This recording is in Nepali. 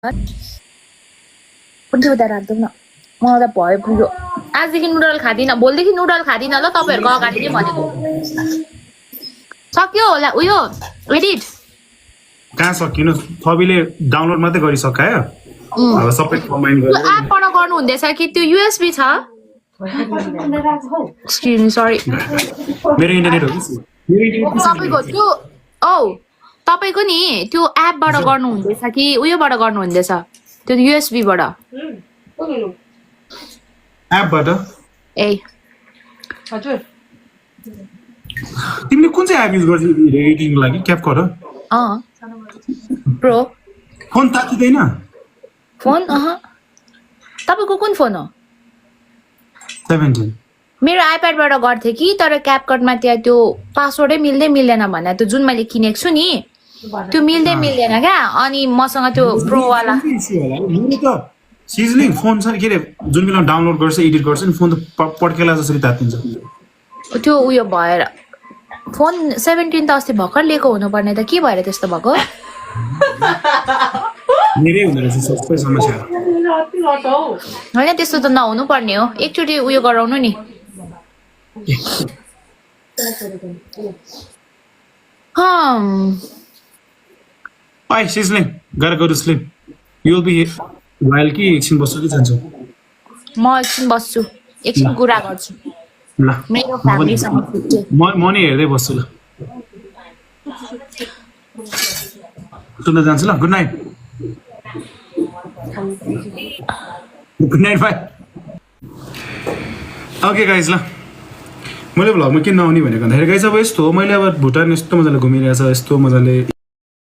उता राख्दैन मलाई त भयो पुग्यो आजदेखि नुडल खादिनँ भोलिदेखि नुडल खादिनँ ल तपाईँहरूको अगाडि नै भनेको सक्यो होला उयो एडिट कहाँ सकिनु थबीले डाउनलोड मात्रै गरिसकायो अब सबै कम्बाइन त्यो गरेर एपबाट गर्नु हुँदैछ कि त्यो युएसबी छ एक्सक्युज मी सरी मेरो इन्टरनेट हो कि मेरो इन्टरनेट तपाईँको त्यो औ तपाईँको नि त्यो एपबाट गर्नु हुँदैछ कि उयोबाट गर्नु हुँदैछ त्यो युएसबी बाट एपबाट ए हजुर तिमीले कुन चाहिँ एप युज गर्छौ एडिटिङको लागि क्यापकट हो प्रो फोन तातिदैन फोन तपाईँको कुन फोन हो 17 मेरो आइप्याडबाट गर्थेँ कि तर क्यापकटमा त्यहाँ त्यो पासवर्डै मिल्दैन भने त्यो जुन मैले किनेको छु नि त्यो मिल्दैन क्या अनि मसँग त्यो प्रोवाला मेरो त सिजलिङ फोन छ के अरे जुन बेला डाउनलोड गर्छ एडिट गर्छ नि फोन त पड्केला जसरी तातिन्छ त्यो उयो भएर फोन 17 त अस्ति भर्खर लिएको हुनुपर्ने त के भएर त्यस्तो भएको मेरै हुँदो रहेछ सबै समस्या होइन त्यस्तो त नहुनु पर्ने हो एकचोटि उयो गराउनु नि Hi, sizzling. Gotta go to sleep. You'll be here while कि एकछिन बस्छु कि जान्छु म एकछिन बस्छु एकछिन कुरा गर्छु ल मेरो फ्यामिलीसँग छुट्टी म नि हेर्दै बस्छु ल सुन्न जान्छु ल good night by okay guys ल मैले भ्लगमा किन नआउने भनेको भन्दाखेरि गाइज अब यस्तो हो मैले अब भुटान यस्तो मजाले घुमिरहेछ यस्तो मजाले